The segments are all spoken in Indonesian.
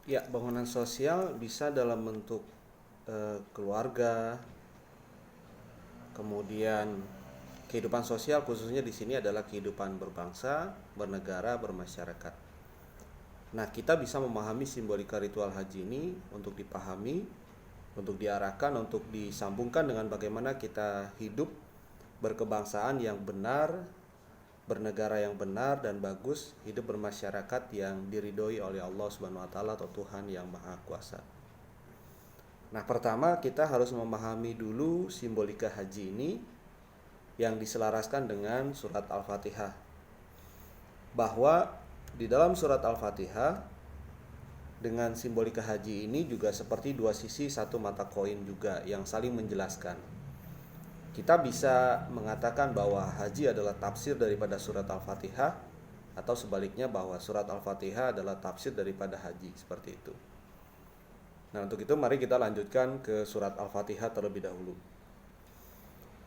Ya, bangunan sosial bisa dalam bentuk keluarga, kemudian kehidupan sosial khususnya di sini adalah kehidupan berbangsa, bernegara, bermasyarakat. Nah, kita bisa memahami simbolika ritual haji ini untuk dipahami, untuk diarahkan, untuk disambungkan dengan bagaimana kita hidup berkebangsaan yang benar, bernegara yang benar dan bagus, hidup bermasyarakat yang diridhoi oleh Allah Subhanahu wa taala atau Tuhan yang Maha Kuasa. Nah, pertama kita harus memahami dulu simbolika haji ini yang diselaraskan dengan surat Al-Fatihah. Bahwa di dalam surat Al-Fatihah dengan simbolika haji ini juga seperti dua sisi satu mata koin juga yang saling menjelaskan. Kita bisa mengatakan bahwa haji adalah tafsir daripada surat Al-Fatihah, atau sebaliknya bahwa surat Al-Fatihah adalah tafsir daripada haji, seperti itu. Nah, untuk itu mari kita lanjutkan ke surat Al-Fatihah terlebih dahulu.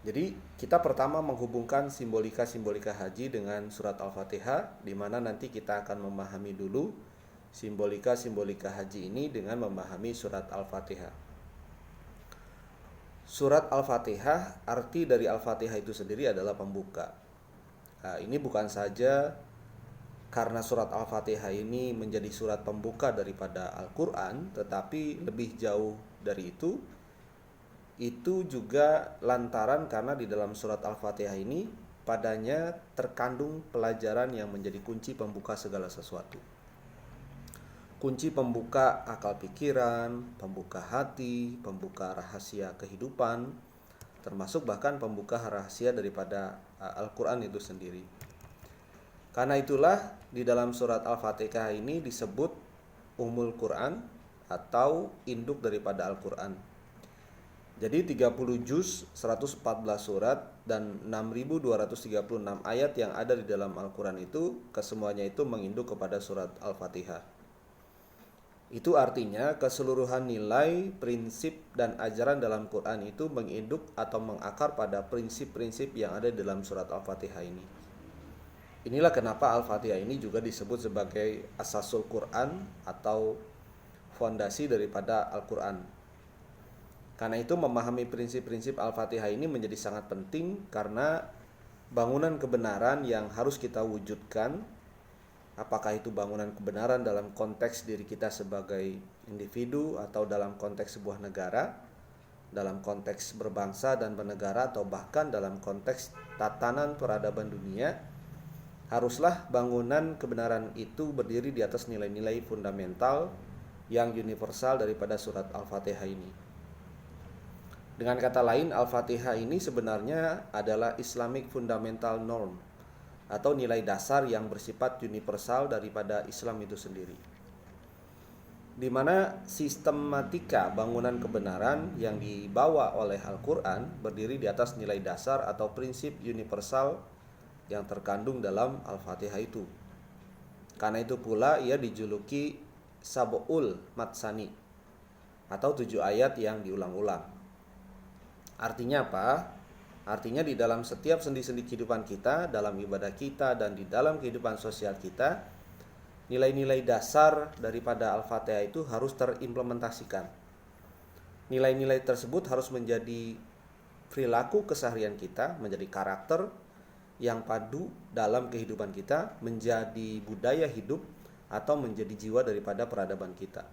Jadi kita pertama menghubungkan simbolika-simbolika haji dengan surat Al-Fatihah, di mana nanti kita akan memahami dulu simbolika-simbolika haji ini dengan memahami surat Al-Fatihah. Surat Al-Fatihah, arti dari Al-Fatihah itu sendiri adalah pembuka. Nah, ini bukan saja karena surat Al-Fatihah ini menjadi surat pembuka daripada Al-Quran, tetapi lebih jauh dari itu juga lantaran karena di dalam surat Al-Fatihah ini padanya terkandung pelajaran yang menjadi kunci pembuka segala sesuatu. Kunci pembuka akal pikiran, pembuka hati, pembuka rahasia kehidupan, termasuk bahkan pembuka rahasia daripada Al-Quran itu sendiri. Karena itulah di dalam surat Al-Fatihah ini disebut Ummul Quran atau induk daripada Al-Quran. Jadi 30 juz, 114 surat dan 6236 ayat yang ada di dalam Al-Quran itu kesemuanya itu menginduk kepada surat Al-Fatihah. Itu artinya keseluruhan nilai, prinsip dan ajaran dalam Quran itu menginduk atau mengakar pada prinsip-prinsip yang ada di dalam surat Al-Fatihah ini. Inilah kenapa Al-Fatihah ini juga disebut sebagai Asasul Quran atau fondasi daripada Al-Quran. Karena itu memahami prinsip-prinsip Al-Fatihah ini menjadi sangat penting karena bangunan kebenaran yang harus kita wujudkan, apakah itu bangunan kebenaran dalam konteks diri kita sebagai individu atau dalam konteks sebuah negara, dalam konteks berbangsa dan bernegara, atau bahkan dalam konteks tatanan peradaban dunia, haruslah bangunan kebenaran itu berdiri di atas nilai-nilai fundamental yang universal daripada surat Al-Fatihah ini. Dengan kata lain, Al-Fatihah ini sebenarnya adalah Islamic Fundamental Norm atau nilai dasar yang bersifat universal daripada Islam itu sendiri. Di mana sistematika bangunan kebenaran yang dibawa oleh Al-Quran berdiri di atas nilai dasar atau prinsip universal yang terkandung dalam Al-Fatihah itu. Karena itu pula ia dijuluki Sab'ul Matsani atau 7 ayat yang diulang-ulang. Artinya apa? Artinya di dalam setiap sendi-sendi kehidupan kita, dalam ibadah kita, dan di dalam kehidupan sosial kita, nilai-nilai dasar daripada Al-Fatihah itu harus terimplementasikan. Nilai-nilai tersebut harus menjadi perilaku keseharian kita, menjadi karakter yang padu dalam kehidupan kita, menjadi budaya hidup, atau menjadi jiwa daripada peradaban kita.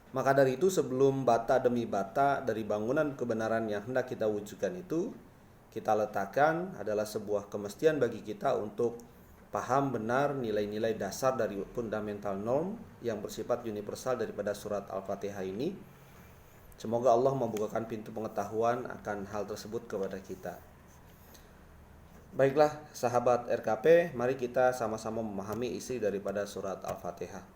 Maka dari itu sebelum bata demi bata dari bangunan kebenaran yang hendak kita wujudkan itu kita letakkan adalah sebuah kemestian bagi kita untuk paham benar nilai-nilai dasar dari fundamental norm yang bersifat universal daripada surat Al-Fatihah ini. Semoga Allah membukakan pintu pengetahuan akan hal tersebut kepada kita. Baiklah sahabat RKP, mari kita sama-sama memahami isi daripada surat Al-Fatihah.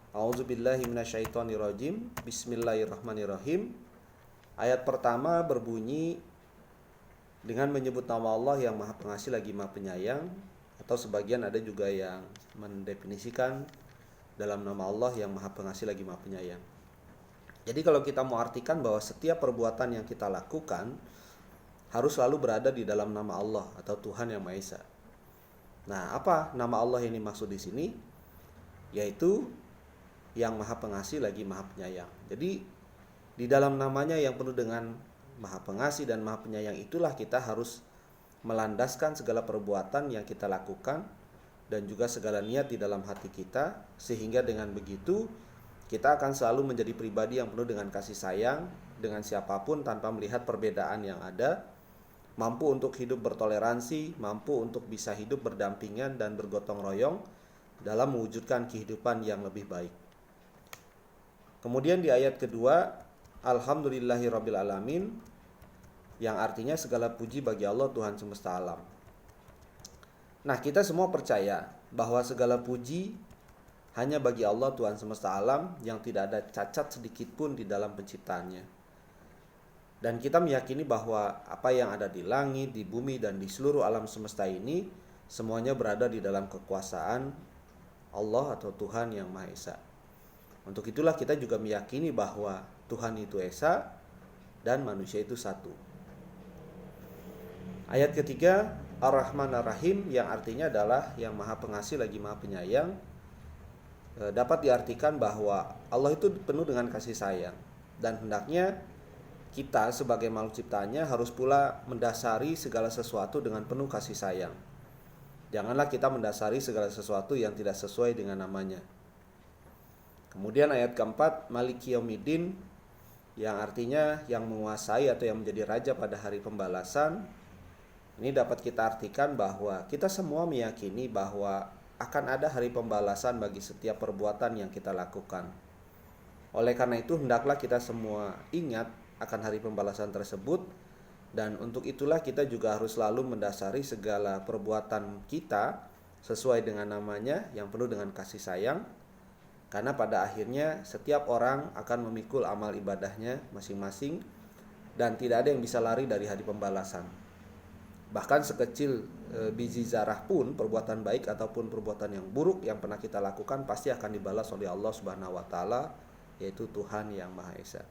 A'udzubillahi minasyaitonirrajim. Bismillahirrahmanirrahim. Ayat pertama berbunyi dengan menyebut nama Allah yang Maha Pengasih lagi Maha Penyayang, atau sebagian ada juga yang mendefinisikan dalam nama Allah yang Maha Pengasih lagi Maha Penyayang. Jadi kalau kita mau artikan bahwa setiap perbuatan yang kita lakukan harus selalu berada di dalam nama Allah atau Tuhan yang Maha Esa. Nah, apa nama Allah ini maksud di sini? Yaitu yang Maha Pengasih lagi Maha Penyayang. Jadi di dalam namanya yang penuh dengan Maha Pengasih dan Maha Penyayang itulah kita harus melandaskan segala perbuatan yang kita lakukan dan juga segala niat di dalam hati kita, sehingga dengan begitu kita akan selalu menjadi pribadi yang penuh dengan kasih sayang dengan siapapun tanpa melihat perbedaan yang ada, mampu untuk hidup bertoleransi, mampu untuk bisa hidup berdampingan dan bergotong royong dalam mewujudkan kehidupan yang lebih baik. Kemudian di ayat kedua, Alhamdulillahirabbil alamin, yang artinya segala puji bagi Allah Tuhan semesta alam. Nah, kita semua percaya bahwa segala puji hanya bagi Allah Tuhan semesta alam yang tidak ada cacat sedikit pun di dalam penciptaannya. Dan kita meyakini bahwa apa yang ada di langit, di bumi, dan di seluruh alam semesta ini semuanya berada di dalam kekuasaan Allah atau Tuhan yang Maha Esa. Untuk itulah kita juga meyakini bahwa Tuhan itu Esa dan manusia itu satu. Ayat ketiga, Ar-Rahman Ar-Rahim, yang artinya adalah yang Maha Pengasih lagi Maha Penyayang, dapat diartikan bahwa Allah itu penuh dengan kasih sayang, dan hendaknya kita sebagai makhluk ciptaannya harus pula mendasari segala sesuatu dengan penuh kasih sayang. Janganlah kita mendasari segala sesuatu yang tidak sesuai dengan namanya. Kemudian ayat keempat, Maliki Yaumiddin, yang artinya yang menguasai atau yang menjadi raja pada hari pembalasan. Ini dapat kita artikan bahwa kita semua meyakini bahwa akan ada hari pembalasan bagi setiap perbuatan yang kita lakukan. Oleh karena itu, hendaklah kita semua ingat akan hari pembalasan tersebut, dan untuk itulah kita juga harus selalu mendasari segala perbuatan kita sesuai dengan namanya yang penuh dengan kasih sayang, karena pada akhirnya setiap orang akan memikul amal ibadahnya masing-masing dan tidak ada yang bisa lari dari hari pembalasan. Bahkan sekecil biji zarah pun, perbuatan baik ataupun perbuatan yang buruk yang pernah kita lakukan pasti akan dibalas oleh Allah Subhanahu wa taala, yaitu Tuhan yang Maha Esa.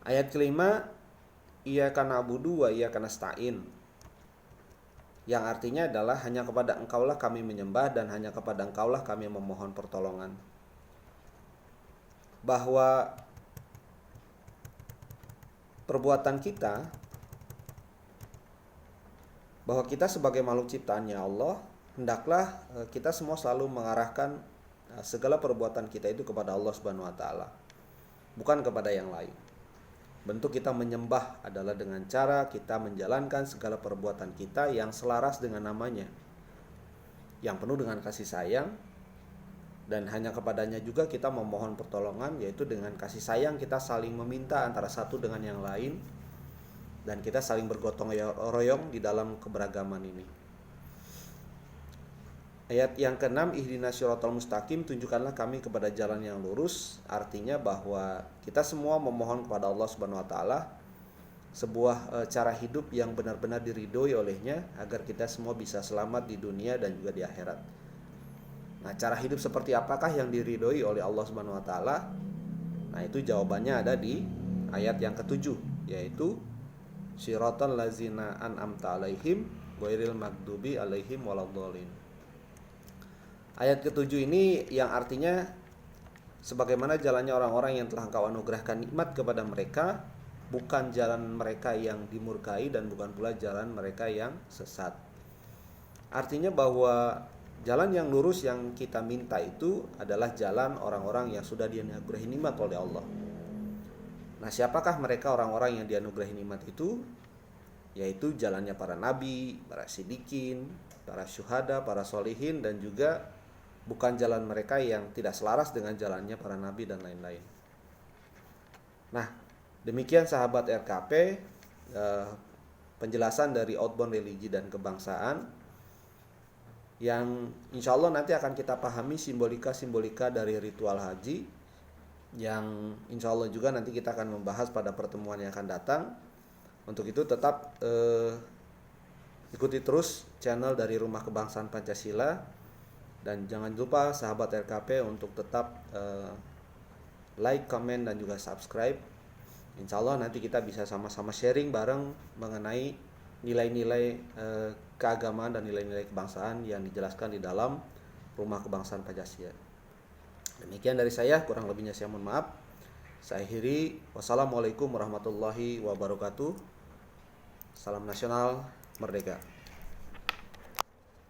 Ayat kelima, Iyyaka na'budu wa iyyaka nasta'in, yang artinya adalah hanya kepada Engkaulah kami menyembah dan hanya kepada Engkaulah kami memohon pertolongan. Bahwa perbuatan kita, bahwa kita sebagai makhluk ciptaannya Allah, hendaklah kita semua selalu mengarahkan segala perbuatan kita itu kepada Allah Subhanahu wa taala, bukan kepada yang lain. Bentuk kita menyembah adalah dengan cara kita menjalankan segala perbuatan kita yang selaras dengan namanya, yang penuh dengan kasih sayang, dan hanya kepadanya juga kita memohon pertolongan, yaitu dengan kasih sayang kita saling meminta antara satu dengan yang lain, dan kita saling bergotong royong di dalam keberagaman ini. Ayat yang ke-6, Ihdinas Shiratal Mustaqim, tunjukkanlah kami kepada jalan yang lurus, artinya bahwa kita semua memohon kepada Allah Subhanahu wa taala sebuah cara hidup yang benar-benar diridhoi olehnya, agar kita semua bisa selamat di dunia dan juga di akhirat. Nah, cara hidup seperti apakah yang diridhoi oleh Allah Subhanahu wa taala? Nah, itu jawabannya ada di ayat yang ke-7, yaitu Shiratal ladzina an'amta alaihim ghairil maghdubi alaihim waladhdallin. Ayat ke-7 ini yang artinya sebagaimana jalannya orang-orang yang telah Engkau anugerahkan nikmat kepada mereka, bukan jalan mereka yang dimurkai dan bukan pula jalan mereka yang sesat. Artinya bahwa jalan yang lurus yang kita minta itu adalah jalan orang-orang yang sudah dianugerahi nikmat oleh Allah. Nah, siapakah mereka orang-orang yang dianugerahi nikmat itu? Yaitu jalannya para nabi, para siddiqin, para syuhada, para solihin, dan juga bukan jalan mereka yang tidak selaras dengan jalannya para nabi dan lain-lain. Nah, demikian sahabat RKP, penjelasan dari outbound religi dan kebangsaan, yang insya Allah nanti akan kita pahami simbolika-simbolika dari ritual haji, yang insya Allah juga nanti kita akan membahas pada pertemuan yang akan datang. Untuk itu tetap ikuti terus channel dari Rumah Kebangsaan Pancasila, dan jangan lupa sahabat RKP untuk tetap like, comment, dan juga subscribe. Insya Allah nanti kita bisa sama-sama sharing bareng mengenai nilai-nilai keagamaan dan nilai-nilai kebangsaan yang dijelaskan di dalam Rumah Kebangsaan Pancasila. Demikian dari saya, kurang lebihnya saya mohon maaf. Saya akhiri. Wassalamualaikum warahmatullahi wabarakatuh. Salam nasional, merdeka.